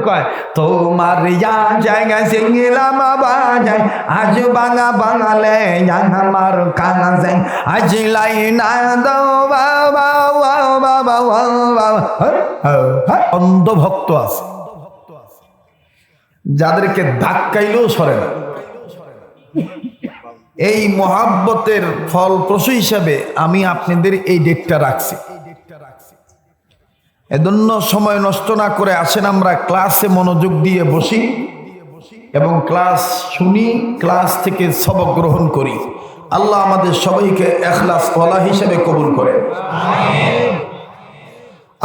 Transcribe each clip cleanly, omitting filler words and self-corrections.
কয় তোমার জায়গা সিংলাম বাজাই আজ বাঙা বাঙালে আমার কাছে আজ লাইনা দাও বাবা বাবা বাবা। অন্ধ ভক্ত আছে যাদেরকে ধাক্কাইলেও সরে না। এই মহাব্বতের ফলপ্রসূ হিসাবে আমি আপনাদের এই ডেটটা রাখছি। এজন্য সময় নষ্ট না করে আসেন আমরা ক্লাসে মনোযোগ দিয়ে বসি এবং ক্লাস শুনি, ক্লাস থেকে সবক গ্রহণ করি। আল্লাহ আমাদের সবাইকে ইখলাস ওয়ালা হিসেবে কবুল করেন।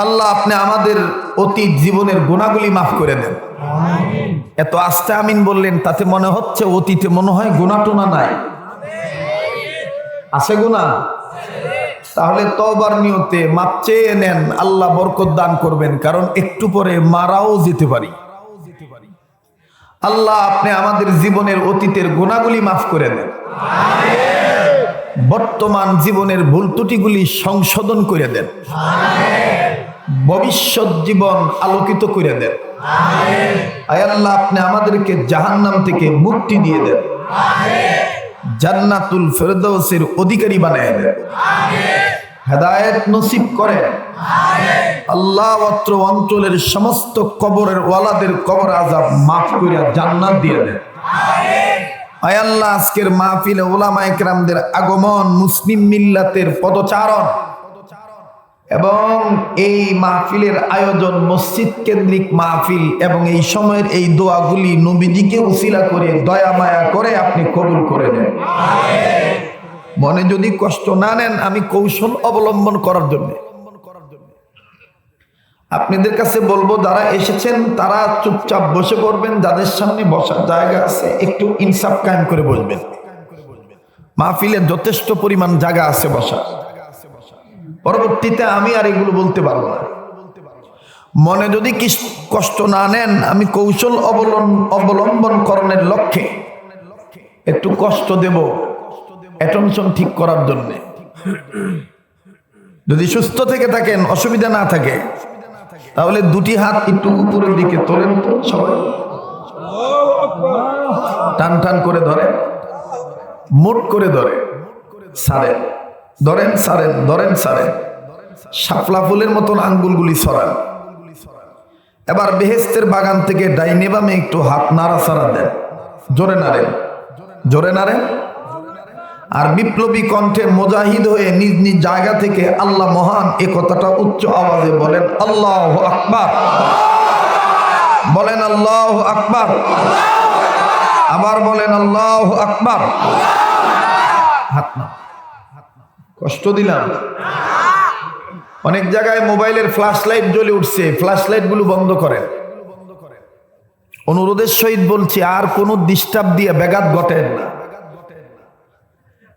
আল্লাহ আপনি আমাদের অতীত জীবনের গুনাহগুলি মাফ করে দেন। এত আস্তে আমিন বললেন, তাতে মনে হচ্ছে অতীতে মনে হয় গুনাহ টুনা নাই, আছে গুনাহ। তাহলে তওবার নিয়তে মাপ চেয়ে নেন, আল্লাহ বরকত দান করবেন, কারণ একটু পরে মারাও যেতে পারি। আল্লাহ আপনি আমাদের জীবনের অতীতের গুনাহগুলি মাফ করে দেন, বর্তমান জীবনের ভুল ত্রুটিগুলি সংশোধন করে দেন, ভবিষ্যৎ জীবন আলোকিত করে দেন। আয় আল্লাহ আপনি আমাদেরকে জাহান্নাম থেকে মুক্তি দিয়ে দেন, জান্নাতুল ফেরদাউসের অধিকারী বানায় দেন, হেদায়েত নসিব করেন। আল্লাহ অত্র অঞ্চলের সমস্ত কবরের ওয়ালাদের কবর আযাব মাফ করে জান্নাত দিয়ে দেন। আয় আল্লাহ আজকের মাহফিলে উলামায়ে কেরামদের আগমন, মুসলিম মিল্লাতের পদচারণ এবং এই মাহফিলের আয়োজন মসজিদ কেন্দ্রিক মাহফিল এবং এই সময়ের এই দোয়াগুলি নবীজিকে উসিলা করে দয়া মায়া করে আপনি কবুল করে নেন। মনে যদি কষ্ট না নেন, আমি কৌশল অবলম্বন করার জন্য আপনাদের কাছে বলবো, যারা এসেছেন তারা চুপচাপ বসে পড়বেন, যাদের সামনে বসার জায়গা আছে একটু ইনসাফ কায়েম করে বসবেন। মাহফিলে যথেষ্ট পরিমাণ জায়গা আছে বসার। পরবর্তীতে আমি আর এগুলো বলতে পারবো না। মনে যদি কষ্ট না নেন, আমি কৌশল অবলম্বন করণের লক্ষ্যে একটু কষ্ট দেব অ্যাটেনশন ঠিক করার জন্য। যদি সুস্থ থেকে থাকেন, অসুবিধা না থাকে, তাহলে দুটি হাত একটু উপরের দিকে তোলেন তো সবাই, টান টান করে ধরে, মোট করে ধরে, সারেন, ধরেন সারেন, ধরেন সারেন, শাপলা ফুলের মতন আঙ্গুলগুলি সরান। এবার বেহেশতের বাগান থেকে ডাইনে বামে একটু হাত নাড়াচাড়া দেন, জোরে নাড়েন, জোরে নাড়েন। আর বিপ্লবী কণ্ঠে মুজাহিদ হয়ে নিজ নিজ জায়গা থেকে আল্লাহ মহান এ কথাটা উচ্চ আওয়াজে বলেন, আল্লাহু আকবার, বলেন আল্লাহু আকবার, আবার বলেন আল্লাহু আকবার। হাত না, কষ্ট দিলাম। অনেক জায়গায় মোবাইলের ফ্ল্যাশ লাইট জ্বলে উঠছে, ফ্ল্যাশ লাইট গুলো বন্ধ করেন। অনুরোধের সহিত বলছি, আর কোনো ডিস্টার্ব দিয়ে ব্যাঘাত ঘটেন না।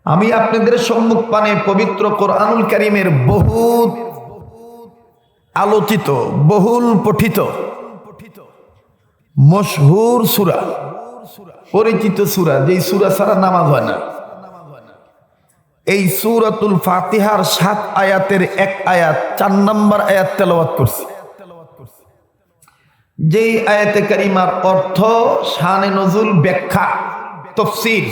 আমি আপনাদের সম্মুখ পানে পবিত্র কোরআনুল কারীমের বহুত আলোচিত, বহুল পঠিত, মশহুর সূরা, পরিচিত সূরা, যেই সূরা ছাড়া নামাজ হয় না, এই সূরাতুল ফাতিহার 7 আয়াতের এক আয়াত, 4 নম্বর আয়াত তেলাওয়াত করছি। যেই আয়াতে কারিমার অর্থ, শানে নজুল, ব্যাখ্যা, তাফসীর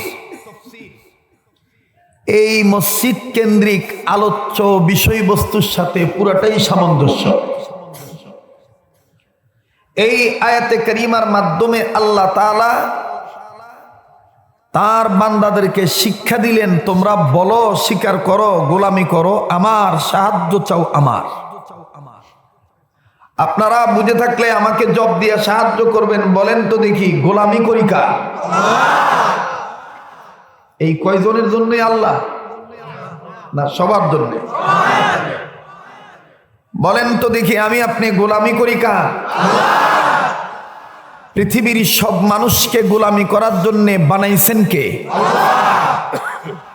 এই মসজিদ কেন্দ্রিক আলোচ্য বিষয়বস্তুর সাথে পুরাটাই সামঞ্জস্য। এই আয়াতে কারিমার মাধ্যমে আল্লাহ তাআলা তার বান্দাদেরকে শিক্ষা দিলেন, তোমরা বলো, স্বীকার করো, গোলামি করো, আমার সাহায্য চাও আমার। আপনারা বুঝে থাকলে আমাকে জব দিয়ে সাহায্য করবেন। বলেন তো দেখি, গোলামি করি কার? এই কয়জনের জন্য আল্লাহ না সবার জন্য? বলেন তো দেখি, আমি আপনি গোলামি করি কার? পৃথিবীর সব মানুষকে গোলামি করার জন্য বানাইছেন কে?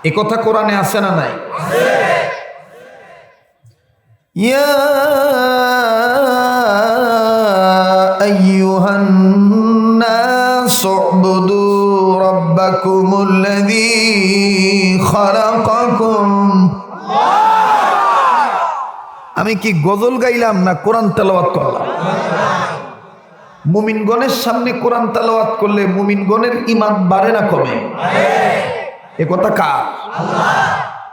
এ কথা কোরআনে আছে না নাই? ইয়া আইয়ুহান নাস উবুদু রাব্বাকুমুল্লাযী খালাকাকুম। আমি কি গজল গাইলাম না কোরআন তেলাওয়াত করলাম? মুমিনগণের সামনে কোরআন তেলাওয়াত করলে মুমিনগণের ঈমান বাড়ে না কমে? এ কথা কার?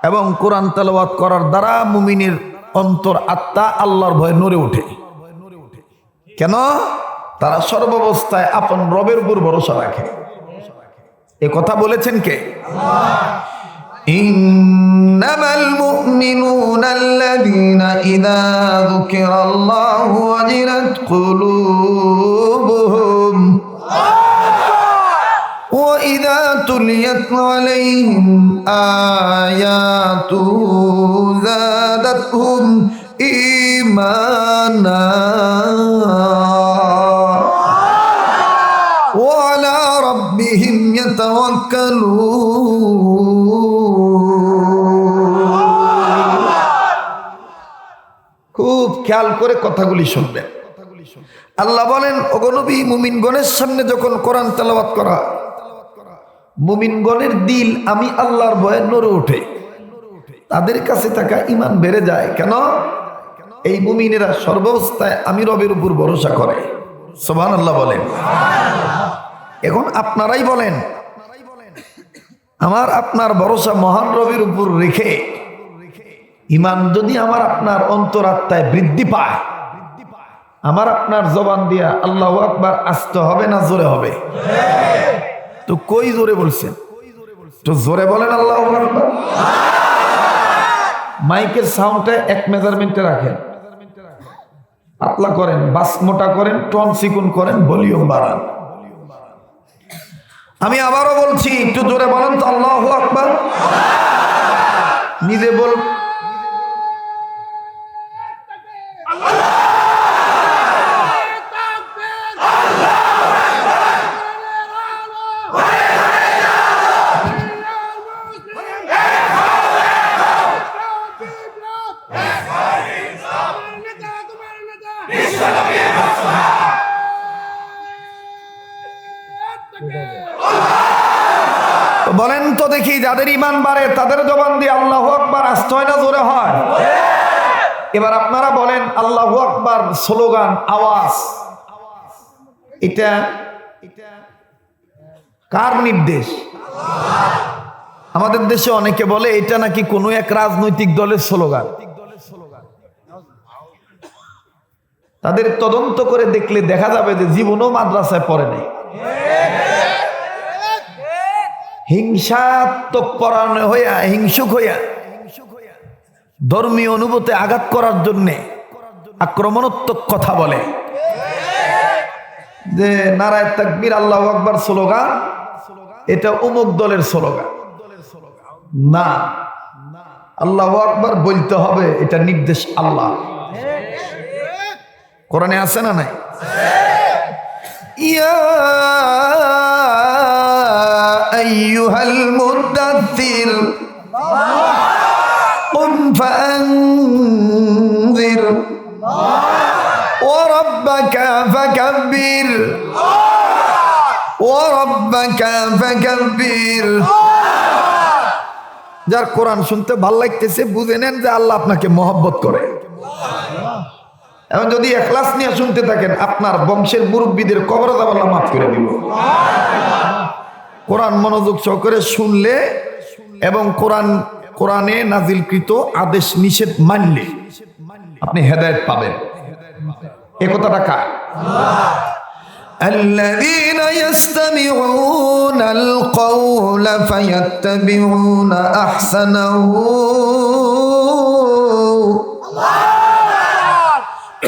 এবং কোরআন তেলাওয়াত করার দ্বারা মুমিনের অন্তর আত্মা আল্লাহর ভয়ে নড়ে ওঠে। কেন? তারা সর্বাবস্থায় আপন রবের উপর ভরসা রাখে। এ কথা বলেছেন কে? ইন্নামাল মুমিনুনা আল্লাযীনা ইযা যুকিরাল্লাহু ওয়াজিলাত কুলুবুহুম ওয়া ইযা তুলিয়াত আলাইহিম আয়াতুহু যাদাতহুম ঈমানা ওয়া আলা রাব্বিহিম ইয়াতাওয়াক্কালুন। খুব খেয়াল করে কথাগুলি শুনবেন। আল্লাহ বলেন, ওগো নবী, মুমিনগণের সামনে যখন কোরআন তেলাওয়াত করা, মুমিনগণের দিল আমি আল্লাহর ভয়ে নড়ে ওঠে, তাদের কাছে থাকা ঈমান বেড়ে যায়। কেন? এই মুমিনেরা সর্বাবস্থায় আমি রবের উপর ভরসা করে। সুবহানাল্লাহ বলেন। এখন আপনারাই বলেন, আমার আপনার ভরসা মহান রবের উপর রেখে ঈমান যদি আমার আপনার অন্তরাত্মায় বৃদ্ধি পায়, আমার আপনার জবান দিয়া আল্লাহু আকবার আসতে হবে না জোরে হবে? তো কই জোরে বলছেন? তো জোরে বলেন আল্লাহু আকবার। মাইকের সাউন্ডটা এক মেজারমেন্টে রাখেন, পাতলা করেন, বাস মোটা করেন, টোন চিকুন করেন, ভলিউম বাড়ান। আমি আবারও বলছি, একটু জোরে বলেন তো আল্লাহু আকবার। নিজে বল। বলেন তো দেখি, যাদের ঈমান বাড়ে তাদের জবান দিয়ে আল্লাহু আকবার আসতে হয় না জোরে হয়? এবার আপনারা বলেন, আল্লাহু আকবার স্লোগান, আওয়াজ, এটা কার নির্দেশ? আমাদের দেশে অনেকে বলে এটা নাকি কোনো এক রাজনৈতিক দলের স্লোগান। তাদের তদন্ত করে দেখলে দেখা যাবে যে জীবনও মাদ্রাসায় পড়ে নাই। হিংসাত্মক পরায়ণ হইয়া, হিংসুক হইয়া, ধর্মীয় অনুভূতি আঘাত করার জন্য আক্রমণাত্মক কথা বলে যে নারায়ে তাকবীর আল্লাহু আকবার স্লোগান এটা অমুক দলের স্লোগান। না, আল্লাহু আকবার বলতে হবে, এটা নির্দেশ আল্লাহ। কোরআনে আছে না নাই? ইয়া আইয়ুহাল মুদাথথির কুম ফাআনযির ওয়া রাব্বাকা ফাকাব্বির ওয়া রাব্বাকা ফাকাব্বির। যার কোরআন শুনতে ভালো লাগতেছে বুঝে নেন যে আল্লাহ আপনাকে মহব্বত করে। এখন যদি ইখলাস নিয়ে শুনতে থাকেন, আপনার বংশের মুরব্বীদের কবর আযাব আল্লাহ মাফ করে দিব। কোরআন মনোযোগ সহকারে শুনলে এবং কোরআনে নাজিলকৃত আদেশ নিষেধ মানলে আপনি হেদায়েত পাবেন। এই কথাটা কার? الذين يستمعون القول فيتبعون أحسنه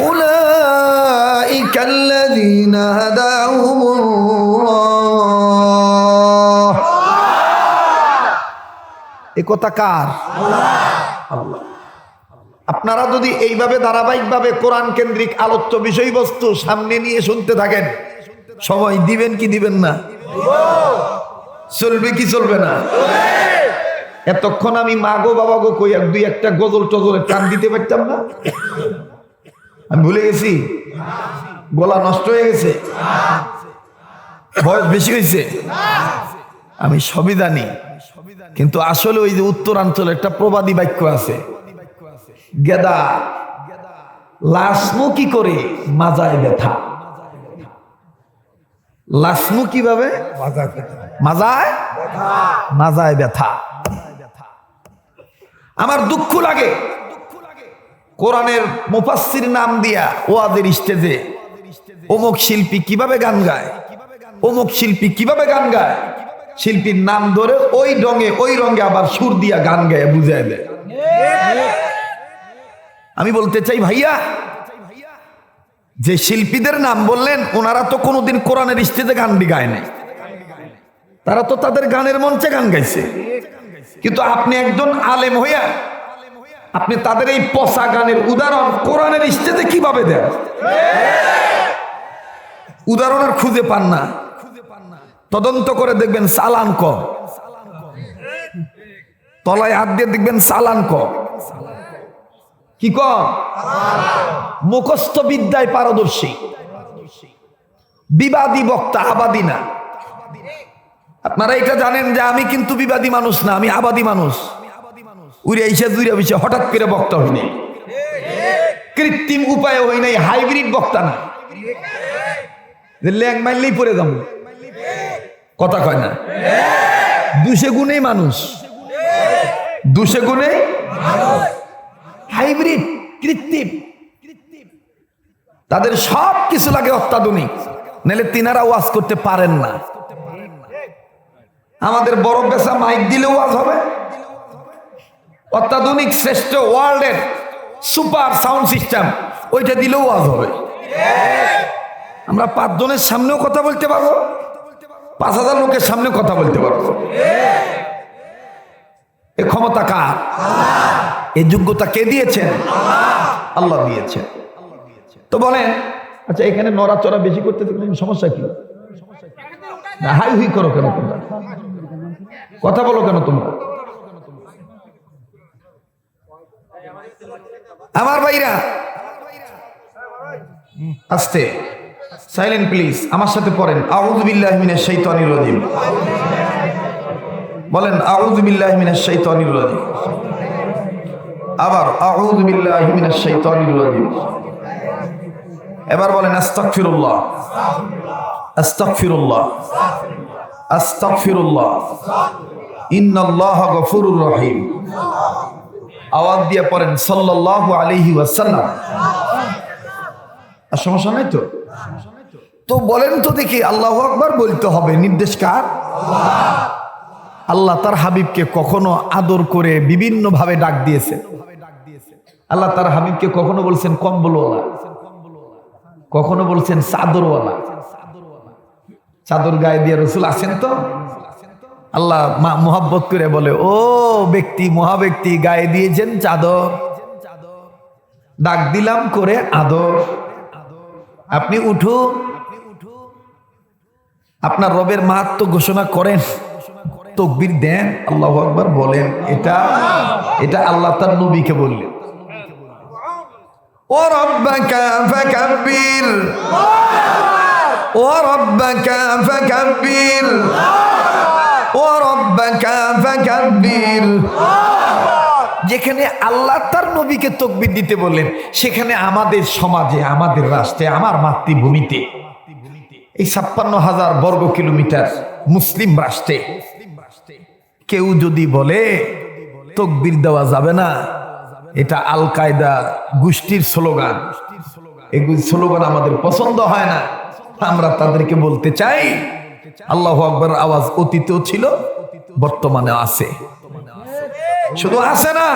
أولئك الذين هداهم الله। এই কথা কার? আল্লাহ। আপনারা যদি এইভাবে ধারাবাহিকভাবে কোরআন কেন্দ্রিক আলোচ্য বিষয়বস্তু সামনে নিয়ে শুনতে থাকেন, সময় দিবেন কি দিবেন না? চলবে কি চলবে না? এতক্ষণ আমি মা গো বাবা গো কই এক দুই একটা গজল টজলে টান দিতে পারতাম না? আমি ভুলে গেছি? গলা নষ্ট হয়ে গেছে? বয়স বেশি হয়েছে? আমি সবই জানি, কিন্তু আসলে ওই যে উত্তরাঞ্চলে একটা প্রবাদী বাক্য আছে, গেদা লাশ কি করে মাজায় ব্যথা। লাসমু কিভাবে? মাজায় মাজায় ব্যথা। আমার দুঃখ লাগে কোরআনের মুফাসসির নাম দিয়া ওয়াজের স্টেজে অমুক শিল্পী কিভাবে গান গায়, অমুক শিল্পী কিভাবে গান গায়, শিল্পীর নাম ধরে ওই রঙে আবার সুর দিয়া গান গায়ে বুঝায় দেয়। আমি বলতে চাই ভাইয়া, যে শিল্পীদের নাম বললেন ওনারা তো কোনোদিন কোরআনের স্টেজে গান গায় নাই, তারা তো তাদের গানের মঞ্চে গান গাইছে। কিন্তু আপনি একজন আলেম হইয়া আপনি তাদের এই পচা গানের উদাহরণ কোরআনের স্টেজে কিভাবে দেন? উদাহরণ আর খুঁজে পান না। তদন্ত করে দেখবেন চালান কম, তলায় হাত দিয়ে দেখবেন চালান কম। কি কম? মুখস্থ বিদ্যায় পারদর্শী, বিবাদী বক্তা, আবাদী না। আপনারা এটা জানেন যে আমি কিন্তু বিবাদী মানুষ না, আমি আবাদী মানুষ। উড়ে এসে জুড়ে বসে হঠাৎ করে বক্তা হই নাই, কৃত্রিম উপায়ে হই নাই, হাইব্রিড বক্তা না যে ল্যাং মারলেই পড়ে যাবো, কথা কয় না। দুশে গুণেই মানুষ, দুশে গুণে হাইব্রিড, কৃত্রিম। তাদের সব কিছু লাগে অত্যাধুনিক, নাহলে তিনারা ওয়াজ করতে পারেন না। আমাদের বড় পেশা মাইক দিলেও ওয়াজ হবে, অত্যাধুনিক শ্রেষ্ঠ ওয়ার্ল্ডের সুপার সাউন্ড সিস্টেম ওইটা দিলেও ওয়াজ হবে। আমরা 5 জনের সামনেও কথা বলতে পারবো, 5000 লোকের সামনে কথা বলতে পারবো। এ ক্ষমতা কার? এই যোগ্যতা কে দিয়েছেন? আল্লাহ দিয়েছেন। তো বলেন, আচ্ছা এখানে নড়াচড়া বেশি করতে সমস্যা কি? হাই হুই করো কেন তোমরা? কথা বলো কেন তোমরা? আমার ভাইরা আস্তে, সাইলেন্ট প্লিজ। আমার সাথে পড়েন আউযু বিল্লাহি মিনাশ শাইতানির রাজিম। বলেন আউযু বিল্লাহি মিনাশ শাইতানির রাজিম। আবার আউযু বিল্লাহি মিনাশ শাইতানির রাজিম। এবার বলেন আস্তাগফিরুল্লাহ, আস্তাগফিরুল্লাহ, আস্তাগফিরুল্লাহ, ইন্নাল্লাহা গফুরুর রহিম। আওয়াজ দিয়ে পড়েন সাল্লাল্লাহু আলাইহি ওয়াসাল্লাম। আর সমস্যা নাই তো? তো বলেন তো দেখি, আল্লাহু আকবার বলতে হবে, নির্দেশ কার? আল্লাহ তার হাবিবকে কখনো আদর করে বিভিন্ন ভাবে ডাক দিয়েছে। আল্লাহ তার হাবিবকে কখনো বলছেন কম্বলওয়ালা, কখনো বলছেন চাদরওয়ালা। চাদর গায়ে দিয়ে রসুল আছেন তো, আল্লাহ মোহাব্বত করে বলে, ও ব্যক্তি, মহাব্যক্তি, গায়ে দিয়েছেন চাদর, ডাক দিলাম করে আদর, আপনি উঠুন, আপনার রবের মাহাত্ম্য ঘোষণা করেন, তাকবীর দেন, আল্লাহু আকবার বলেন। এটা আল্লাহ তার নবীকে বললেন। ও রাব্বাকা ফাকাব্বির, ও রাব্বাকা ফাকাব্বির, ও রাব্বাকা ফাকাব্বির। যেখানে আল্লাহ তার নবীকে তাকবীর দিতে বললেন, সেখানে আমাদের সমাজে, আমাদের রাষ্ট্রে, আমার মাতৃভূমিতে, এই 56,000 বর্গ কিলোমিটার মুসলিম রাষ্ট্রে কেউ যদি বলে তাকবীর দেওয়া যাবে না, এটা আল কায়দা গোষ্ঠীর স্লোগান, এগুলি স্লোগান আমাদের পছন্দ হয় না। আমরা তাদেরকে বলতে চাই, আল্লাহু আকবার আওয়াজ অতীতেও ছিল, বর্তমানে আছে। শুধু আছে না,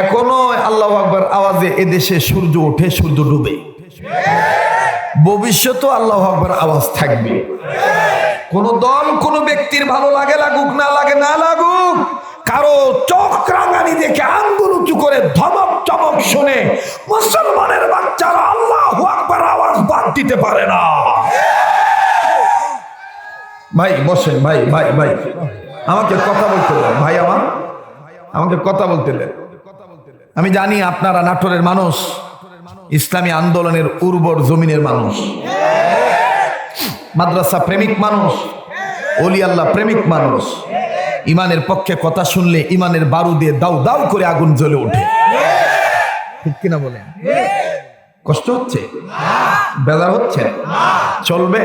এখনো আল্লাহু আকবার আওয়াজে এদেশে সূর্য ওঠে, সূর্য ডুবে। ভবিষ্যতেও আল্লাহু আকবার আওয়াজ থাকবে। কোন দল, কোন ব্যক্তির ভালো লাগে লাগুক, না লাগে না লাগুক, কারো চোখ রাঙানি দেখে আঙ্গুল উঁচু করে ধমক চমক শুনে মুসলমানের বাচ্চারা আল্লাহু আকবার আওয়াজ বাদ দিতে পারে না। ভাই বসেন, ভাই ভাই ভাই আমাকে কথা বলতে দেন, ভাই আমাকে কথা বলতে দেন। আমি জানি আপনারা নাটোরের মানুষ, ইসলামী আন্দোলনের উর্বর জমিনের মানুষ, মাদ্রাসা প্রেমিক মানুষ, ওলি আল্লাহ প্রেমিক মানুষ। ইমানের পক্ষে কথা শুনলে ইমানের বারু দিয়ে দাউ দাউ করে আগুন জ্বলে ওঠে, ঠিক কিনা বলেন? কষ্ট হচ্ছে? বেজার হচ্ছে? চলবে?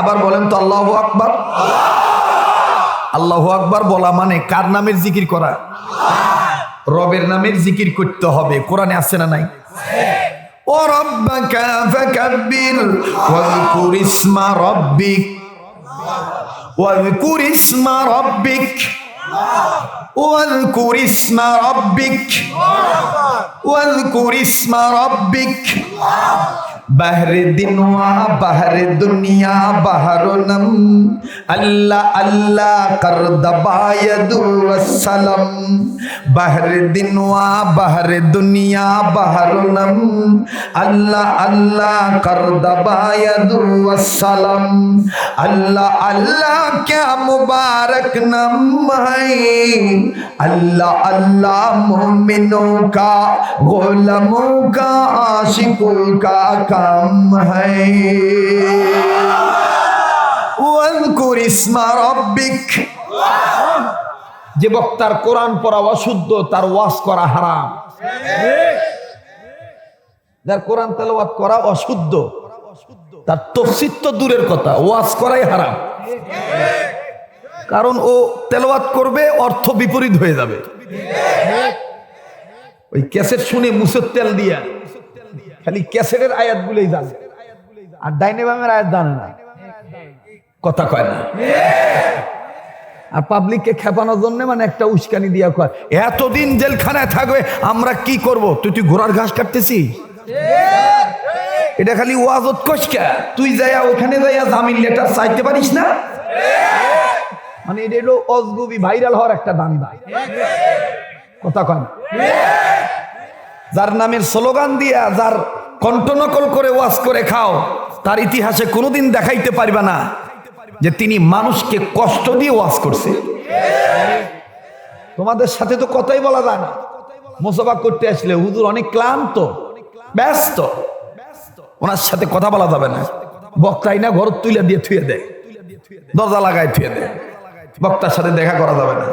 আবার বলেন তো আল্লাহু আকবার। আল্লাহু আকবার বলা মানে কার নামের জিকির করা? রবের নামের জিকির করতে হবে। কোরআনে আছে না নাই? ও রব্বাকা ফাকাব্বির ওয়াযকুর ইসমা রাব্বিক ওয়াযকুর ইসমা রাব্বিক ওয়াযকুর ইসমা রাব্বিক ওয়াযকুর ইসমা রাব্বিক বাহরে দিন ওয়া বাহরে দুনিয়া বাহরুনম আল্লাহ আল্লাহ কর দবায়দু ওয়াসসালাম বাহরে দিন ওয়া বাহরে দুনিয়া বাহরুনম আল্লাহ আল্লাহ কর দবায়দু ওয়াসসালাম আল্লাহ আল্লাহ क्या मुबारक नाम है अल्लाह अल्लाह मोमिनों का गुलामों का आशिकों का काम है वज़कुर इस्मा रब्बिक। যে বক্তার কোরআন পড়া অশুদ্ধ তার ওয়াজ করা হারাম। যার কোরআন তেলাওয়াত করা অশুদ্ধ তার তাফসীর তো দূরের কথা, ওয়াজ করাই হারাম। কারণ ও তেলাওয়াত করবে অর্থ বিপরীত হয়ে যাবে। ওই ক্যাসেট শুনে মুসের তেল দিয়া খালি ক্যাসেটের আয়াতগুলোই জানে, আর ডাইনে বামের আয়াত জানে না, কথা কয় না। আর পাবলিককে খেপানোর জন্য মানে একটা উস্কানি দিয়া কয় এতদিন জেলখানায় থাকবে, আমরা কি করব? তুই ঘোড়ার ঘাস কাটতেছিস? এটা খালি ওয়াজত কইসকা, তুই যাইয়া ওখানে যাইয়া জামিন লেটার চাইতে পারিস না? মানে এটা হলো অজগবি ভাইরাল হওয়ার একটা দান্দা, কথা কয় না। যার নামের স্লোগান দিয়া যার কণ্ঠ নকল করে ওয়াজ করে খাও, তার ইতিহাসে কোনোদিন দেখাইতে পারবে না যে তিনি মানুষকে কষ্ট দিয়ে ওয়াজ করছে। তোমাদের সাথে তো কথাই বলা যায় না। মোসাফা করতে আসলে হুজুর অনেক ক্লান্ত ব্যস্ত, ওনার সাথে কথা বলা যাবে না। বক্তাই না ঘর তুলে দিয়ে থুয়ে দেয়, দরজা লাগায় থুয়ে দেয়, বক্তার সাথে দেখা করা যাবে না।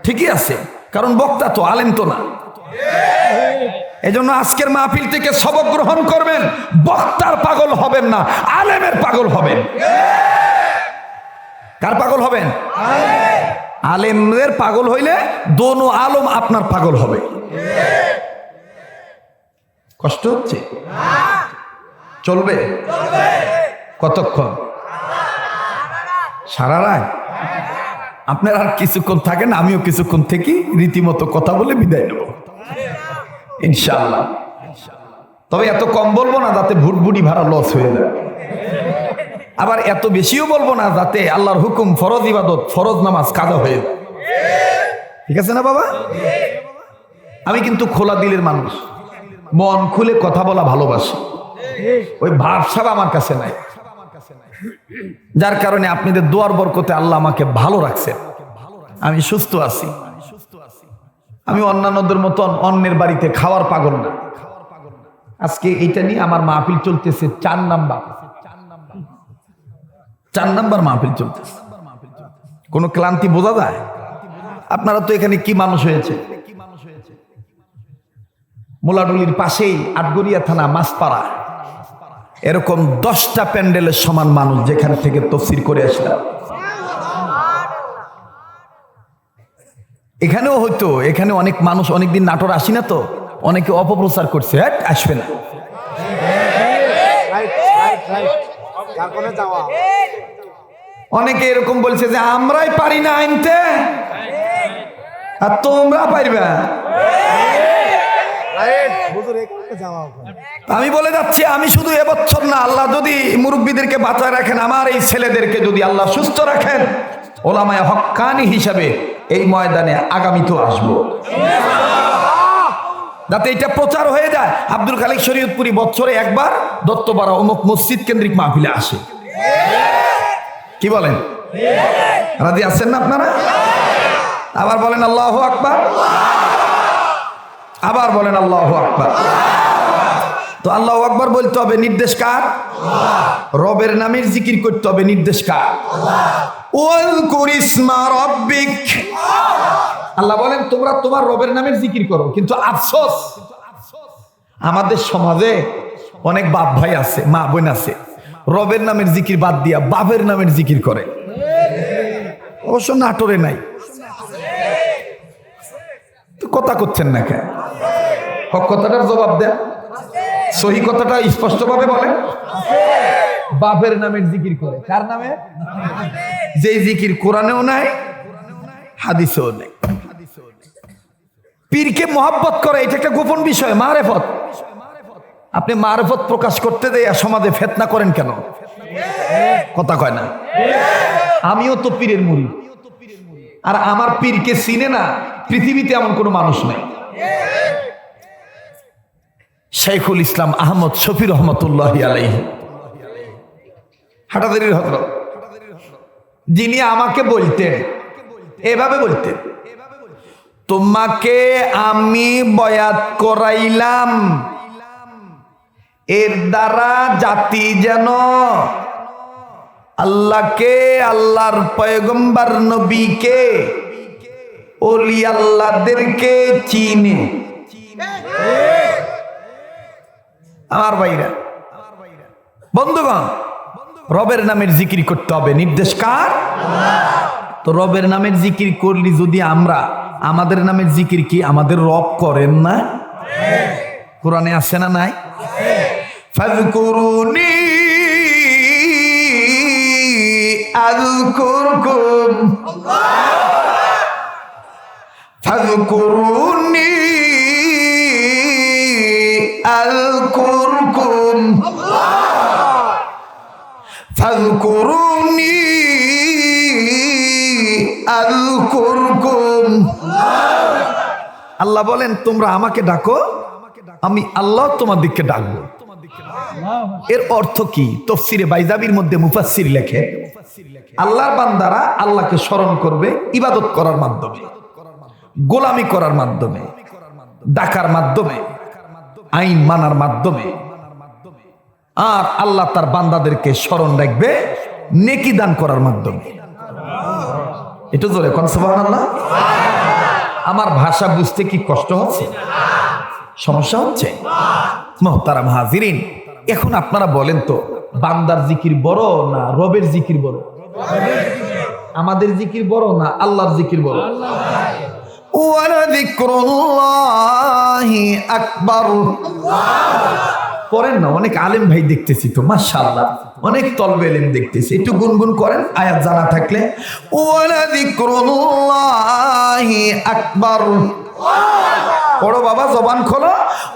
ঠিকই আছে, কারণ বক্তা তো আলেম তো না। এজন্য আজকের মাহফিল থেকে সবক গ্রহণ করবেন, বক্তার পাগল হবেন না, আলেমের পাগল হবেন। কার পাগল হবেন? আলেমের পাগল হইলে দোনো আলম আপনার পাগল হবে। কষ্ট হচ্ছে? চলবে কতক্ষণ? সারা রাত? আপনার আর কিছুক্ষণ থাকেন, আমিও কিছুক্ষণ থেকে রীতিমতো কথা বলে বিদায় নেব ইনশাআল্লাহ। তবে এত কম বলবো না যাতে ভুটভুটি ভাড়া লস হয়ে যায়, আবার এত বেশিও বলবো না যাতে আল্লাহর হুকুম, ফরজ ইবাদত, ফরজ নামাজ কাজা হয়ে যায়। ঠিক আছে না বাবা? আমি কিন্তু খোলা দিলের মানুষ, মন খুলে কথা বলা ভালোবাসি। ওই ভাবসাব আমার কাছে নাই, যার কারণে আপনাদের দোয়ার বরকতে আল্লাহ আমাকে ভালো রাখছেন, আমি সুস্থ আছি। আমি অন্যান্যদের মতন অন্যের বাড়িতে খাওয়ার পাগল না। আজকে এইটা নিয়ে আমার মাহফিল চলতেছে 4 নাম্বার মাহফিল চলতেছে। কোনো ক্লান্তি বোঝা যায়? আপনারা তো এখানে কি মানুষ হয়েছে, মোলাডুলির পাশেই আটগড়িয়া থানা মাছপাড়া, এরকম 10টা প্যান্ডেলের সমান মানুষ যেখান থেকে তাফসীর করে আসলাম। এখানেও হয়তো, এখানে অনেক মানুষ অনেকদিন নাটোর আসি না, তো অনেকে অপপ্রচার করছে আসবে না। অনেকে এরকম বলছে যে আমরাই পারি না আনতে, আর তোমরা পারবে। আমি বলে যাচ্ছি, আমি শুধু এবছর না, আল্লাহ যদি মুরব্বীদেরকে বাঁচায় রাখেন, আমার এই ছেলেদেরকে যদি আল্লাহ সুস্থ রাখেন, ওলামায়ে হক্কানি হিসাবে এই ময়দানে আগামীতেও আসবো, যাতে এটা প্রচার হয়ে যায়। আব্দুল খালিক শরীয়তপুরি বছরে একবার দত্তপাড়া অমুক মসজিদ কেন্দ্রিক মাহফিলে আসে। কি বলেন? রাজি আছেন না আপনারা? আবার বলেন আল্লাহু আকবার, আবার বলেন আল্লাহু আকবার। তো আল্লাহু আকবার বলতে হবে, নির্দেশ কার? রবের নামের জিকির করতে হবে, নির্দেশ কার? ওয়াযকুর ইসমা রাব্বিক। আল্লাহ বলেন তোমরা তোমার রবের নামের জিকির করো, কিন্তু আফসোস আমাদের সমাজে অনেক বাপ ভাই আছে, মা বোন আছে, রবের নামের জিকির বাদ দিয়া বাপের নামের জিকির করে। অবশ্য নাটোরে নাই, তো কথা করছেন না কেন? হক কথাটার জবাব দেন, সহি কথাটা স্পষ্টভাবে বলেন। বাপের নামের জিকির করে, কার নামে? যে জিকির কোরআনেও নাই, হাদিসেও নাই। পীরকে মহব্বত করে, এটা একটা গোপন বিষয়, মারেফত। আপনি মারেফত প্রকাশ করতে দেয়া সমাজে ফিতনা করেন কেন? কথা কয় না। আমিও তো পীরের মুরিদ, আর আমার পীরকে চিনে না পৃথিবীতে এমন কোনো মানুষ নেই। শাইখুল ইসলাম আহমদ শফি রহমতুল্লাহি আলাইহি হাটাদারির হযরত, যিনি আমাকে বলতেন, এভাবে বলতেন, তোমাকে আমি বয়াত করাইলাম, এর দ্বারা জাতি যেন আল্লাহকে, আল্লাহর পয়গম্বর নবীকে, ওলি আল্লাহদেরকে চিনে। আমার ভাইরা, বন্ধুগণ, রবের নামের জিকির করতে হবে, নির্দেশ কার? তো রবের নামের জিকির করলি যদি আমরা, আমাদের নামের জিকির কি আমাদের রব করেন না? কোরআনে আছে না নাই? ফাযকুরুনি আযকুরকুম, ফাযকুরুনি আযকুরকুম, ফাযকুরুনি আযকুরকুম। আল্লাহ বলেন তোমরা আমাকে ডাকো, আমি আল্লাহ তোমাদেরকে ডাকবো। এর অর্থ কি? তাফসীরে বাইজাবির মধ্যে মুফাসসির লেখে, আল্লাহর বান্দারা আল্লাহকে স্মরণ করবে ইবাদত করার মাধ্যমে, গোলামি করার মাধ্যমে, ডাকার মাধ্যমে, আইন মানার মাধ্যমে, আর আল্লাহ তার বান্দাদেরকে স্মরণ রাখবে নেকি দান করার মাধ্যমে। এটা জোরে কোন সুবহানাল্লাহ। আমার ভাষা বুঝতে কি কষ্ট হচ্ছে? সমস্যা হচ্ছে? মুহতারাম হাজিরিন, এখন আপনারা বলেন তো, বান্দার জিকির বড় না রবের জিকির বড়? আমাদের জিকির বড় না আল্লাহর জিকির বড়? ওয়ালা যিকরুল্লাহি আকবার। করেন না, অনেক আলেম ভাই দেখতেছি তো, মাশাআল্লাহ, অনেক তলবে ইলম দেখতেছি, একটু গুনগুন করেন আয়াত জানা থাকলে। ওয়ালা যিকরুল্লাহি আকবার। পড়ো বাবা, জবান খোলো।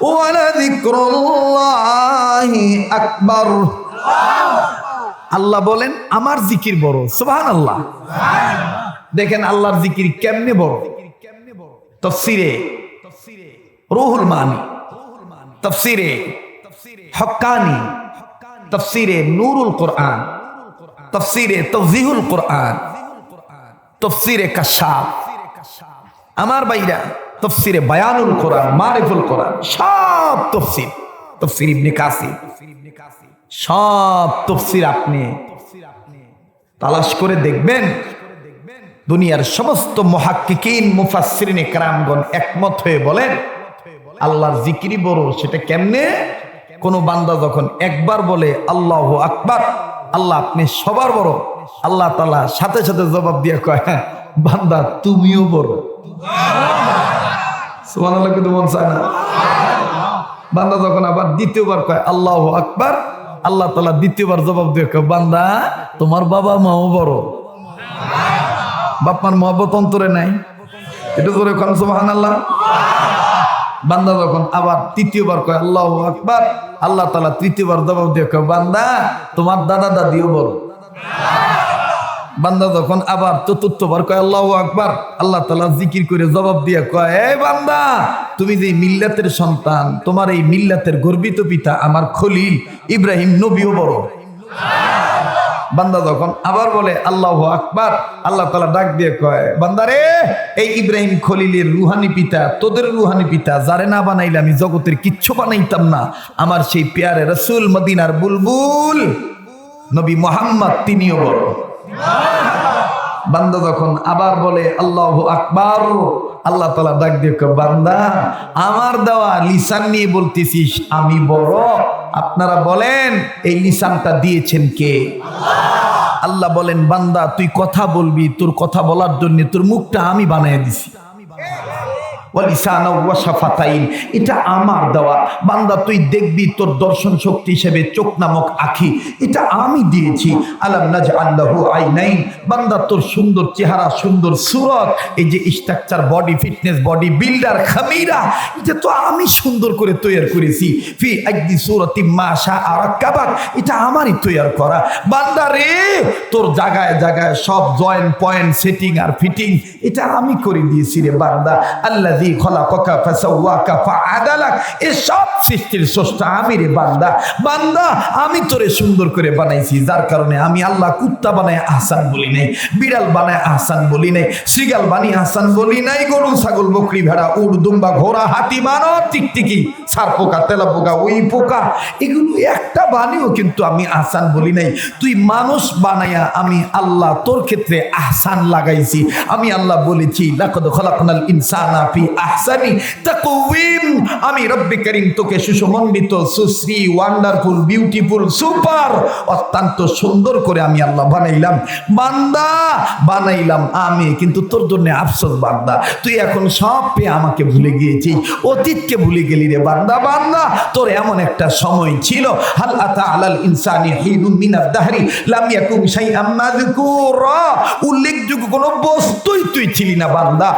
ওয়ালা যিকরুল্লাহি আকবার। আল্লাহ বলেন আমার জিকির বড়। সুবহানাল্লাহ। দেখেন আল্লাহর জিকির কেমনে বড়। তাফসীরে রুহুল মানি, তাফসীরে হক্কানি, তাফসীরে নূরুল কোরআন, তাফসীরে তাওযীহুল কোরআন, তাফসীরে কাশাফ, আমার ভাইরা তাফসীরে বায়ানুল কোরআন, মারিফুল কোরআন, সব তাফসীর, তাফসীর ইবনে কাসির, সব তাফসীর আপনি তালাশ করে দেখবেন, দুনিয়ার সমস্ত মুহাক্কিকিন মুফাসসিরিন ইকরামগণ একমত হয়ে বলেন আল্লাহর জিকিরই বড়। সেটা কেমনে? কোন বান্দা যখন একবার বলে আল্লাহু আকবার, আল্লাহ আপনি সবার বড়, আল্লাহ তাআলা সাথে সাথে জবাব দিয়ে কয়, বান্দা তুমিও বড়। সুবহানাল্লাহ, কিন্তু মন চায় না। বান্দা যখন আবার দ্বিতীয়বার কয় আল্লাহু আকবার, আল্লাহ তাআলা দ্বিতীয়বার জবাব দিয়ে কয়, বান্দা তোমার বাবা মাও বড়। বাপ মার মহব্বত অন্তরে নাই? এটা জোরে কোন সুবহানাল্লাহ। বান্দা যখন আবার তৃতীয়বার কয় আল্লাহু আকবার, আল্লাহ তাআলা তৃতীয়বার জবাব দিয়ে কয়, বান্দা তোমার দাদা দাদিও বড়। বান্দা যখন আবার চতুর্থবার কয় আল্লাহু আকবার, আল্লাহ তাআলা জিকির করে জবাব দিয়ে কয়, এই বান্দা তুমি যে মিল্লাতের সন্তান, তোমার এই মিল্লাতের গর্বিত পিতা আমার খলিল ইব্রাহিম নবীও বড়। বান্দা যখন আবার বলে আল্লাহু আকবার, আল্লাহ তাআলা ডাক দিয়ে কয়, বান্দারে এই ইব্রাহিম খলিলের রুহানি পিতা, তোদের রুহানি পিতা, যারে না বানাইলে আমি জগতের কিচ্ছু বানাইতাম না, আমার সেই পেয়ারে রাসূল মদিনার বুলবুল নবী মুহাম্মদ তিনিও বড়। বান্দা যখন আবার বলে আল্লাহু আকবার, আল্লাহ তাআলা ডাক দিয়ে কয়, বান্দা আমার দেওয়া লিসান নিয়ে বলতেছিস আমি বড়, আপনারা বলেন এই লিসানটা দিয়েছেন কে? আল্লাহ বলেন বান্দা তুই কথা বলবি, তোর কথা বলার জন্য তোর মুখটা আমি বানিয়ে দিছি। এটা আমার দেওয়া। বান্দা তুই দেখবি তোর দর্শন শক্তি হিসেবে চোখ নামক আখি, এটা আমি দিয়েছি। আলাম নাজআল লাহু আইনাইন, বান্দা তোর সুন্দর চেহারা, সুন্দর সুরত, এই যে structure, body fitness, body builder, খামিরা, এটা তো আমি সুন্দর করে তৈরি করেছি। ফি আইদি সূরাতি মা শাআ রাক্কাবাক, এটা আমারই তৈরি করা। বান্দা রে, তোর জায়গায় জায়গায় সব জয়েন্ট পয়েন্ট সেটিং আর ফিটিং এটা আমি করে দিয়েছি রে বান্দা। আল্লাহ খলাকাকা ফাসাওয়াকা ফাআদালাক, এই সব সৃষ্টির স্রষ্টা আমি রে বান্দা। বান্দা আমি তোরে সুন্দর করে বানাইছি, যার কারণে আমি আল্লাহ কুত্তা বানায় আহসান বলি নাই, বিড়াল বানায় আহসান বলি নাই, শ্রীগাল বানিয়ে আহসান বলি নাই, গরু ছাগল বকরি ভেড়া উট দুম্বা ঘোড়া হাতি বানর টিকটিকি সার পোকা তেলা পোকা ওই পোকা এগুলো একটা বানিয়েও কিন্তু আমি আহসান বলি নাই। তুই মানুষ বানায়া আমি আল্লাহ তোর ক্ষেত্রে আহসান লাগাইছি। আমি আল্লাহ বলেছি লাকাদ খলাকনাল ইনসানা ফি আহসানি তাকওয়িম, আমি রব্বে কারীম তোকে সুসমন্বিত, সুশ্রী, ওয়ান্ডারফুল, বিউটিফুল, সুপার, অত্যন্ত সুন্দর করে আমি আল্লাহ বানাইলাম। বান্দা বানাইলাম আমি, কিন্তু তোর জন্য আফসোস বান্দা, তুই এখন সব পেয়ে আমাকে ভুলে গিয়েছিস, অতীতকে ভুলে গেলি রে বান্দা। বান্দা তোর এমন একটা সময় ছিল, হাল আতা আলাল ইনসানি হিনুম মিনাদ দাহরি লাম ইয়াকুন শাইআম মাযকুরা, উল্লেখযোগ্য কোনো বস্তুই তুই ছিলি না বান্দা।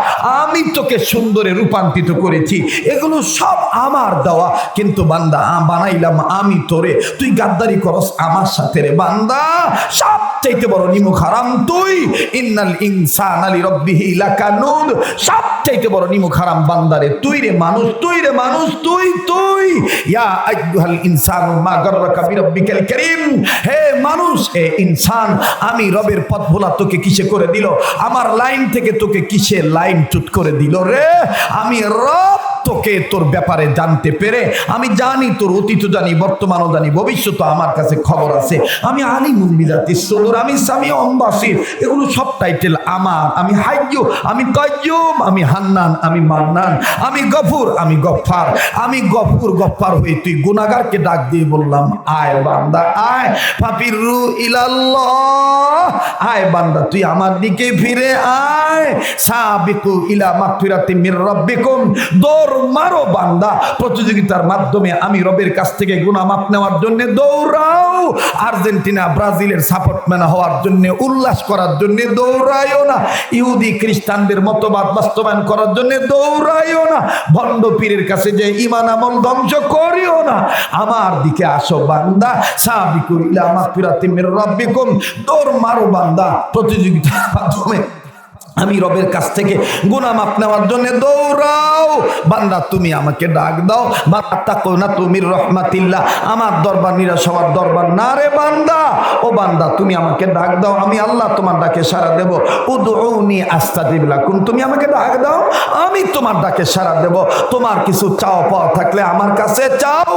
আমি তোকে সুন্দরে রূপান্তরিত করেছি, এগুলো সব আমার দেওয়া, কিন্তু বান্দা বানাইলাম আমি তোরে, তুই গাদ্দারি করস আমার সাথে রে বান্দা। সবচাইতে বড় নিমুখ হারাম তুই, ইন্নাল ইনসানা লিরাব্বিহি লাকানুদ, সবচাইতে বড় নিমুখ হারাম বান্দারে তুই রে মানুষ, তুই রে মানুষ, তুই তুই। ইয়া আইয়ুহাল ইনসানু মা গাররাকা বিরাব্বিকাল কারীম, হে মানুষ, হে ইনসান, আমি রবের পথ ভোলা তোকে কিসে করে দিল, আমার লাইন থেকে তোকে কিসে লাইন চুট করে দিল রে। আমি রব তোকে তোর ব্যাপারে জানতে পেরে, আমি জানি তোর অতীত জানি, বর্তমানও জানি, ভবিষ্যৎ আমার কাছে খবর আছে। আমি আলিমুল বিযাতিস সুদূর, আমি সামিউন বাসীর, এগুলো সব টাইটেল আমার। আমি হাইয়্যু, আমি কাইয়্যুম, আমি হান্নান, আমি মান্নান, আমি গফুর, আমি গফফার। আমি গফুর গফফার হয়ে তুই গুনাহগারকে ডাক দিয়ে বললাম আয় বান্দা আয়, ফাফিরু ইলাল্লাহ, আয় বান্দা তুই আমার দিকে ফিরে আয়, সাবিকু ইলা মাগফিরাতিম মির রাব্বিকুম, দৌড় মারো বান্দা, প্রতিযোগিতার মাধ্যমে আমি রবের কাছ থেকে গুনাহ মাফ নেওয়ার জন্য দৌড়াও। আর্জেন্টিনা ব্রাজিলের সাপোর্টম্যান হওয়ার জন্য, উল্লাস করার জন্য দৌড়াইও না, ইহুদি খ্রিস্টানদের মতবাদ বাস্তবায়ন করার জন্য দৌড়াইও না, ভণ্ড পীরের কাছে যে ঈমান আমল ধ্বংস করিও না, আমার দিকে আসো বান্দা, সাবিকু ইলা মাগফিরাতিম মির রাব্বিকুম, দৌড় মারো বান্দা, প্রতিযোগিতার মাধ্যমে আমি রবের কাছ থেকে গুনাহ মাফ নেওয়ার জন্য দৌড়াও। বান্দা তুমি আমাকে ডাক দাও, বাত্তাকুনা তুমির রহমাতিল্লাহ, আমার দরবার নিরাশ হওয়ার দরবার না রে বান্দা। ও বান্দা তুমি আমাকে ডাক দাও, আমি আল্লাহ তোমার ডাকে সাড়া দেব। উদউনি আস্তাজিব লাকুম, তুমি আমাকে ডাক দাও, আমি তোমার ডাকে সাড়া দেব। তোমার কিছু চাও পাওয়া থাকলে আমার কাছে চাও,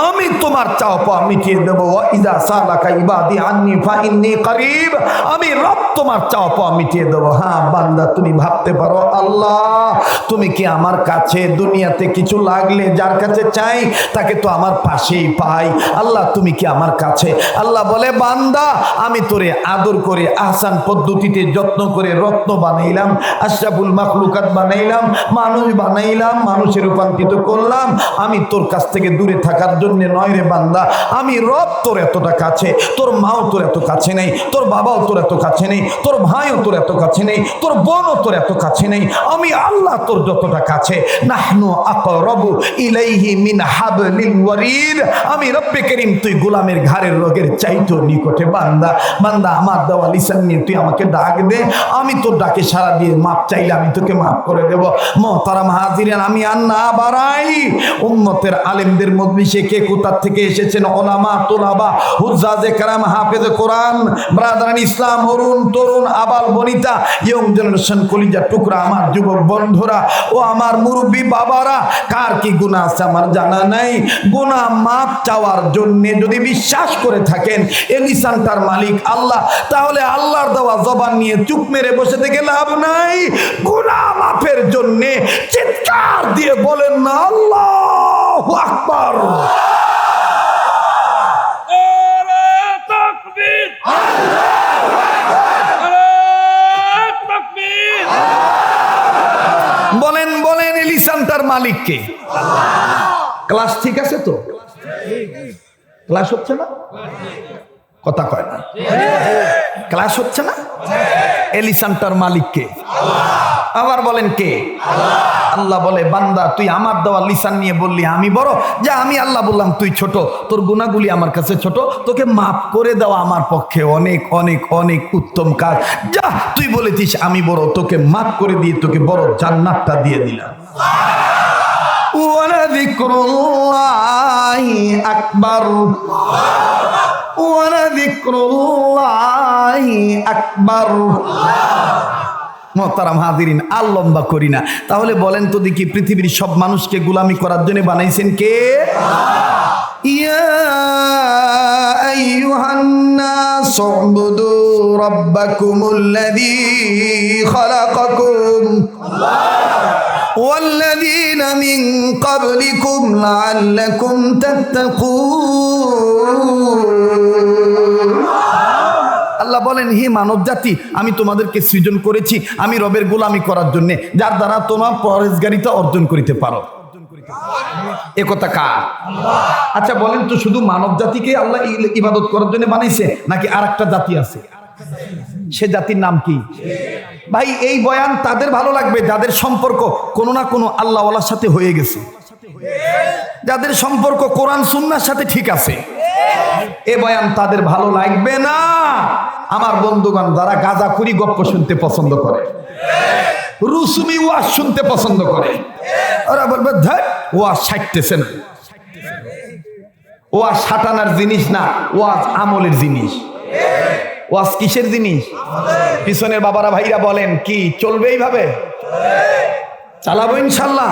আমি তোমার চাও পাওয়া মিটিয়ে দেব। ওয়া ইযা সালাকা ইবাদি আন্নী ফাইন্নী করিব, আমি রব তোমার চাও পাওয়া মিটিয়ে দেব। হ্যাঁ বান্দা তুমি ভাবতে পারো আল্লাহ তুমি কি আমার কাছে দুনিয়াতে কিছু লাগলে যার কাছে চাই তাকে তো আমার পাশেই পাই, আল্লাহ তুমি কি আমার কাছে? আল্লাহ বলে বান্দা আমি তোরে আদর করে আহসান পদ্ধতিতে যত্ন করে রত্ন বানাইলাম, আশরাফুল মাখলুকাত বানাইলাম, মানুষ বানাইলাম, মানুষে রূপান্তরিত করলাম। আমি তোর কাছ থেকে দূরে থাকার জন্য নয় রে বান্দা, আমি রব তোর এতটা কাছে, তোর মাও তোর এত কাছে নেই, তোর বাবাও তোর এত কাছে নেই, তোর ভাইও তোর এত কাছে নেই, তোর বোনও তোর এত কাছে নেই, আমি আল্লাহ তোর যতটা কাছে। নাহনু আকরাবু ইলাইহি মিন হাবলিল ওয়ারিদ, আমি রব্বে কারীম তুই গোলামের ঘাড়ের রোগের চাইতো নিকটে। বান্দা বান্দা আমার দেওয়া লিসান নিয়ে তুই আমাকে ডাক দে, আমি তোর ডাকে সাড়া দিয়ে মাপ চাইলে আমি তোকে মাফ করে দেব। মুহতারাম হাজিরিন, আমি আর না বাড়াই, উম্মতের আলেমদের মজলিসে কে কোথা থেকে এসেছেন, ওলামা তোলাবা হুজ্জাজে কেরাম হাফেজে কোরআন ব্রাদারান ইসলাম, অরুণ তরুণ আবাল বনিতা ইয়ং জেনারেশন কলিজা টুকরা আমার যুবক বন্ধুরা ও আমার মুরব্বী বাবারা, কার কি গুনাহ আছে আমার জানা নাই। গুনাহ মাফ চাওয়ার জন্য যদি বিশ্বাস করে থাকেন এই লিসানটার মালিক আল্লাহ, তাহলে আল্লাহর দেওয়া জবান নিয়ে চুপ মেরে বসে থেকে লাভ নাই। গুনাহ মাফের জন্য চিৎকার দিয়ে বলেন না আল্লাহু আকবার। বলেন বলেন, এই লিসানটার মালিক কে? ক্লাস ঠিক আছে তো? ক্লাস হচ্ছে না? কথা কয় না। ক্লাস হচ্ছে না? এই লিসানটার মালিক কে? আবার বলেন কে? আল্লাহ বলে, বান্দা তুই আমার দেওয়া লিসান নিয়ে বললি আমি বড়, যা আমি আল্লাহ বললাম তুই ছোট, তোর গুনাহগুলি আমার কাছে ছোট, তোকে মাফ করে দেওয়া আমার পক্ষে অনেক অনেক অনেক উত্তম কাজ। যা, তুই বলেছিস আমি বড়, তোকে মাফ করে দিয়ে তোকে বড় জান্নাতটা দিয়ে দিলাম। ওয়া যিকরুল্লাহি আকবার, ওয়া যিকরুল্লাহি আকবার। মোহতারাম হাজিরিন, আর লম্বা করি না। তাহলে বলেন তো দেখি, পৃথিবীর সব মানুষকে গোলামি করার জন্য বানাইছেন কে? ইয়া আইয়ুহান নাস উবুদু রাব্বাকুমুল্লাযী খালাকাকুম ওয়াল্লাযীনা মিন ক্বাবলিকুম লাআল্লাকুম তাত্তাকুন। আল্লাহ বলেন, হে মানব জাতি, আমি তোমাদেরকে সৃজন করেছি আমি রবের গোলামি করার জন্য, যার দ্বারা তোমার পরহেজগারিতা অর্জন করিতে পারো। এ কথা কার? আচ্ছা বলেন তো, শুধু মানব জাতিকে আল্লাহ ইবাদত করার জন্য বানাইছে নাকি আর একটা জাতি আছে? সে জাতির নাম কি? ভাই, এই বয়ান তাদের ভালো লাগবে যাদের সম্পর্ক কোনো না কোনো আল্লাহওয়ালার সাথে হয়ে গেছে, যাদের সম্পর্ক কোরআন সুন্নাহর সাথে ঠিক আছে। এ বয়ান তাদের ভালো লাগবে না। আমার বন্ধুগণ, যারা গাঁজাখুরি গপ্প শুনতে পছন্দ করে, রুসুমি ওয়াজ শুনতে পছন্দ করে, ওরা বলবে ধ্যাৎ, ওয়াজ সাইটতেছে না, ওয়াজ সাটানার জিনিস না, ওয়াজ আমলের জিনিস। ওয়াজ কিসের জিনিস? পিছনের বাবারা ভাইরা বলেন, কি চলবে এইভাবে? চালাবো ইনশাল্লাহ।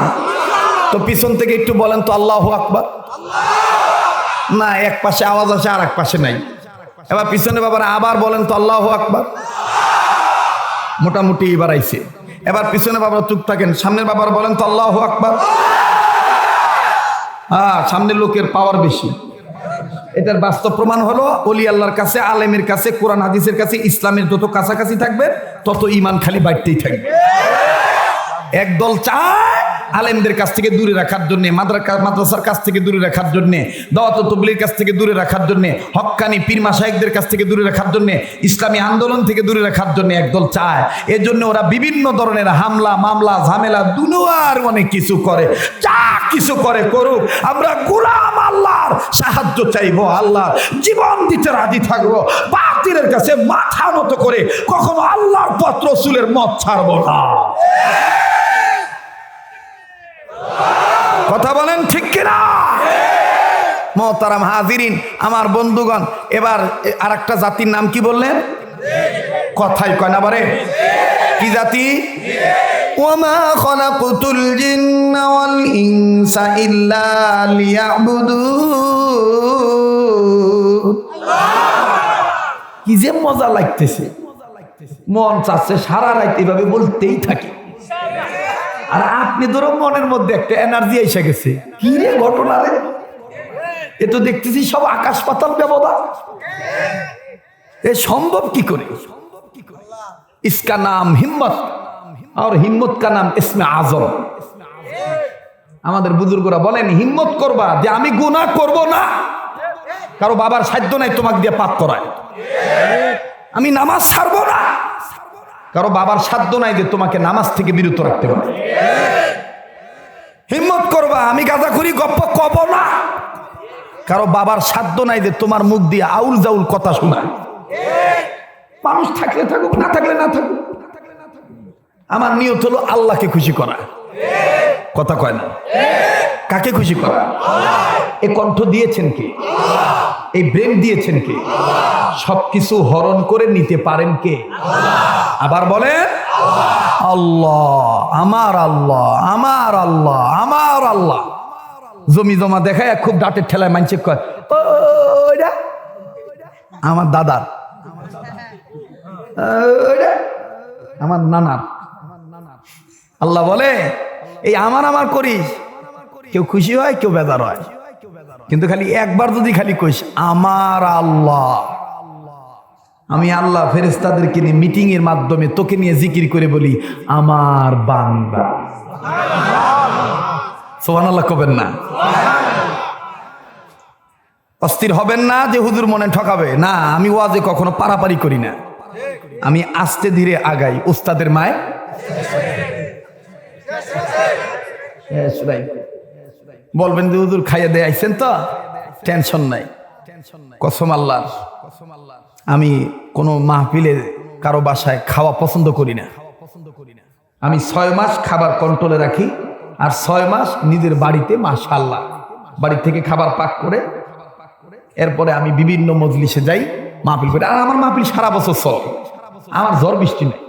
তো পিছন থেকে একটু বলেন তো আল্লাহু আকবার। না, এক পাশে আওয়াজ আসে আর এক পাশে নাই। এবার পিছনে বাবারা আবার বলেন তো আল্লাহু আকবার। মোটামুটি এবার আইছে। এবার পিছনে বাবারা চুপ থাকেন, সামনের বাবারা বলেন তো আল্লাহু আকবার। হ্যাঁ, সামনের লোকের পাওয়ার বেশি। এটার বাস্তব প্রমাণ হলো, ওলি আল্লাহর কাছে, আলেমের কাছে, কোরআন হাদিসের কাছে, ইসলামের যত কাছাকাছি থাকবে তত ঈমান খালি বাড়তেই থাকবে। একদল চায় আলেমদের কাছ থেকে দূরে রাখার জন্য, মাদ্রাসার কাছ থেকে দূরে রাখার জন্য, দাওয়াত ও তাবলীগের কাছ থেকে দূরে রাখার জন্য, হক্কানি পীর মাশায়েখদের কাছ থেকে দূরে রাখার জন্য, ইসলামী আন্দোলন থেকে দূরে রাখার জন্য একদল চায়। এজন্য ওরা বিভিন্ন ধরনের হামলা, মামলা, ঝামেলা, দুনিয়ার অনেক কিছু করে। যা কিছু করে করুক, আমরা গোলাম আল্লাহর সাহায্য চাইবো, আল্লাহ জীবন দিতে রাজি থাকবো, বাতিলের কাছে মাথা নত করে কখনো আল্লাহর পথ রাসূলের মত ছাড়বো না। কথা বলেন ঠিক কিনা? মোহতারাম হাজিরিন, আমার বন্ধুগণ, এবার আর একটা জাতির নাম কি বললেন? কথাই কয় না বারে। কি জাতি? ওয়ামা খালাকুতুল জিন্না ওয়াল ইনসা ইল্লা লিয়াবুদুন। কি যে মজা লাগতেছে, মন চাচ্ছে সারা রাত এভাবে বলতেই থাকি। আর আপনি ধরো মনের মধ্যে একটা এনার্জি এসে গেছে, কি রে ঘটনা রে, এ তো দেখতেছি সব আকাশ পাতাল ব্যবধান। এ সম্ভব কি করে? इसका नाम हिम्मत और हिम्मत का नाम इसमें आजम। আমাদের বুজুর্গরা বলেন, হিম্মত করবা যে আমি গুনাহ করব না। কারো বাবার সাধ্য নাই তোমাকে দিয়ে পাপ করায়। আমি নামাজ ছাড়বো না। কারো বাবার সাধ্য নাই যে তোমাকে নামাজ থেকে বিরত রাখতে পারে। হিম্মত করবা আমি গাঁজাখুরি গপ্প কব না। কারো বাবার সাধ্য নাই যে তোমার মুখ দিয়ে আউল জাউল কথা শোনায়। মানুষ থাকলে থাকুক, না থাকলে না থাকুক, আমার নিয়ত হলো আল্লাহকে খুশি করা। কথা কয় না? কাকে খুশি করা? এ কণ্ঠ দিয়েছেন কে? এই ব্রেন দিয়েছেন কে? সবকিছু হরণ করে নিতে পারেন কে? আবার বলেন আল্লাহ, আমার আল্লাহ, আমার আল্লাহ, আমার আল্লাহ। জমি জমা দেখায় খুব ডাটের ঠেলায় মানছে কয় ওইটা আমার দাদার, আমার নানার। আল্লাহ বলে এই আমার আমার করিস, কেউ খুশি হয় কেউ বেজার হয়, কিন্তু খালি একবার যদি খালি কইস আমার আল্লাহ, আমি আল্লাহ ফেরেশতাদেরকে নিয়ে মিটিং এর মাধ্যমে তোকে নিয়ে জিকির করে বলি, আমার বান্দা। সুবহানাল্লাহ কবেন না? অস্থির হবেন না যে হুজুর মনে ঠকাবে না। আমি ওয়াজে কখনো পারাপারি করি না, আমি আস্তে ধীরে আগাই উস্তাদের মায়। বলবেন যে হুজুর খাইয়ে দিয়ে আইছেন তো, টেনশন নাই। কসম আল্লাহর, আমি কোনো মাহফিলে কারো বাসায় খাওয়া পছন্দ করি না। আমি 6 মাস খাবার কন্ট্রোলে রাখি, আর 6 মাস নিজের বাড়িতে মাশাআল্লাহ বাড়ি থেকে খাবার পাক করে এরপরে আমি বিভিন্ন মজলিসে যাই, মাহফিল করে। আর আমার মাহফিল সারা বছর চলে, আমার ঝড় বৃষ্টি নেই।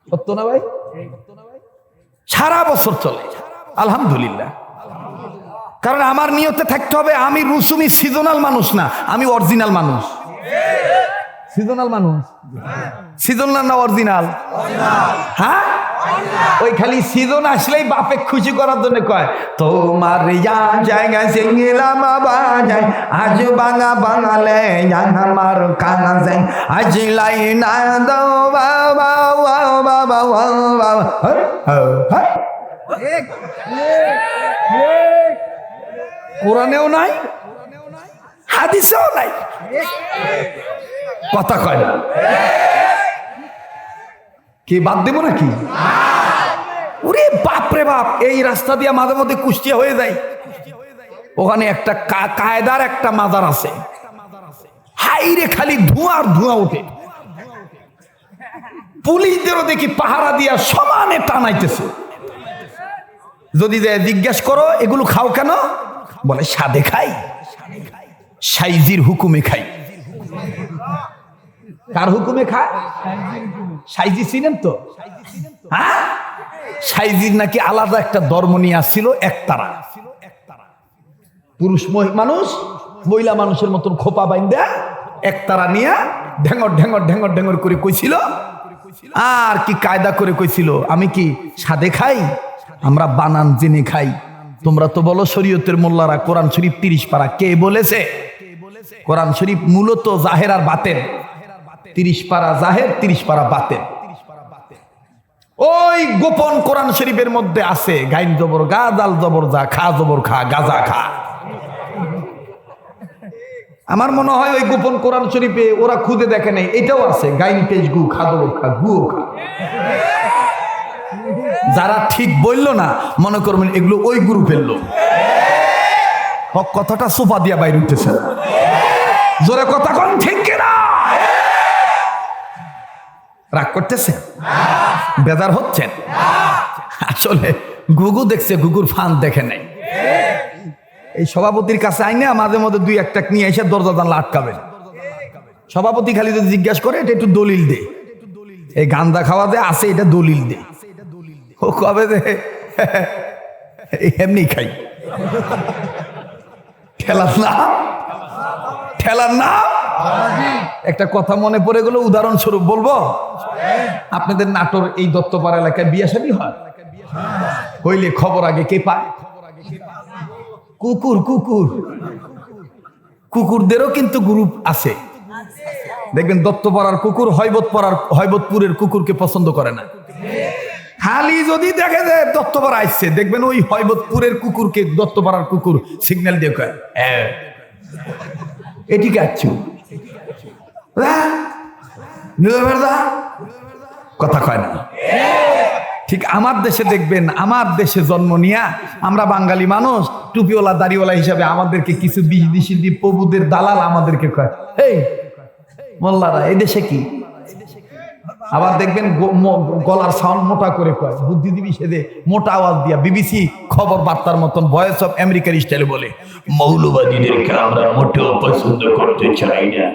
সত্য না ভাই? সারা বছর চলে আলহামদুলিল্লাহ। কারণ আমার নিয়তে থাকতে হবে আমি রুসুমি সিজনাল মানুষ না, আমি অরিজিনাল মানুষ। সিজনাল মানুষ, সিজনাল না অরিজিনাল? হ্যাঁ, ওই খালি সিজন আসলেই বাপে খুশি করার জন্য কয় তোমার জায়গা সে গেলাম বাজাই, আজ বাঙা বাঙালে আমার কানা যায়, আজ লাই না দাও বাবা বাবা বাবা। কোরআনেও নাই, হাদিসেও নাই, কথা কয় না। কি বাদ দেব নাকি? ওরে বাপরে বাপ, এই রাস্তা দিয়ে মাঝে মধ্যে কুষ্টিয়া হয়ে যায়, ওখানে একটা কায়দার একটা মাজার আছে, হাইরে খালি ধোঁয়ার ধোঁয়া ওঠে। পুলিশদেরও দেখি পাহারা দিয়া সমানে টানাইতেছে। যদি জিজ্ঞেস করো এগুলো খাও কেন, বলে সাদে খাই, সাইজির হুকুমে খাই। কার হুকুমে খায়? সাইজি ছিলেন তো? হ্যাঁ, সাইজির নাকি আলাদা একটা ধর্ম নিয়ে আসছিল, একতারা। পুরুষ মানুষ মহিলা মানুষের মতন খোপা বাইন্দা একতারা নিয়ে ঢেঙর ঢেঙর ঢেঙর ঢেঙর করে কইছিল। আর কি কায়দা করে কইছিল, আমি কি সাদে খাই, আমরা বানান জেনে খাই। তোমরা তো বলো শরীয়তের মোল্লারা কোরআন শরীফ 30 পারা। কে বলেছে? কোরআন শরীফ মূলত জাহের আর বাতেন। 30 পারা জাহের, 30 পারা বাতেন। ওই গোপন কোরআন শরীফের মধ্যে আছে গাইন জবর গা, জাল জবর যা, খা জবর খা, গাজা খা। আমার মনে হয় ওই গোপন কোরআন শরীফে ওরা খুদে দেখে নাই, এটাও আছে গাইন পেজ গু, খা জবর খা, গুও খা। যারা ঠিক বললো না মনে করবেন এগুলো ওই গুরু ফেললো। কথাটা সোফা দিয়া বাইরে উঠেছে, জোরে কথা কোন ঠিক কিনা? রাগ করতেছে, বেজার হচ্ছেন? আসলে গুগু দেখছে, গুগুর ফান দেখে নাই। এই সভাপতির কাছে আইনে মাঝে মধ্যে 2-1টা নিয়ে এসে দরজা জানলা আটকাবেন। সভাপতি খালি যদি জিজ্ঞাসা করে এটা একটু দলিল দে, এই গান্দা খাওয়া যে আছে এটা দলিল দে। ও কবে দে এমনি খাই, ঠেলার না, ঠেলার না। একটা কথা মনে পড়ে গেল, উদাহরণস্বরূপ বলবো। আপনাদের নাটোর এই দত্তপাড়া এলাকায় বিয়ে শাদী হয়, হইলে খবর আগে কে পায়? কুকুর। কুকুর, কুকুরদেরও কিন্তু গ্রুপ আছে। দেখবেন দত্তপাড়ার কুকুর হয়বতপুরের কুকুরকে পছন্দ করে না। খালি যদি দেখে যে দত্তপাড়া আসছে, দেখবেন ওই হয়বতপুরের কুকুরকে দত্তপাড়ার কুকুর সিগন্যাল দিয়ে কয় এটিকে আচ্ছু কথা কয় না। ঠিক আমার দেশে দেখবেন, আমার দেশে জন্ম নিয়া আমরা বাঙালি মানুষ টুপিওয়ালা দাড়িওয়ালা হিসাবে আমাদেরকে কিছু বিদেশি প্রভুদের দালাল আমাদেরকে কয় এই মোল্লারা এই দেশে কি। আবার দেখবেন গলার সাউন্ড মোটা করে কয়, বুদ্ধিজীবী সেদে মোটা আওয়াজ দিয়া বিবিসি খবর বার্তার মতন ভয়েস অফ আমেরিকার স্টাইলে বলে মৌলবাদীদেরকে আমরা মোটেও পছন্দ করতে চাই না।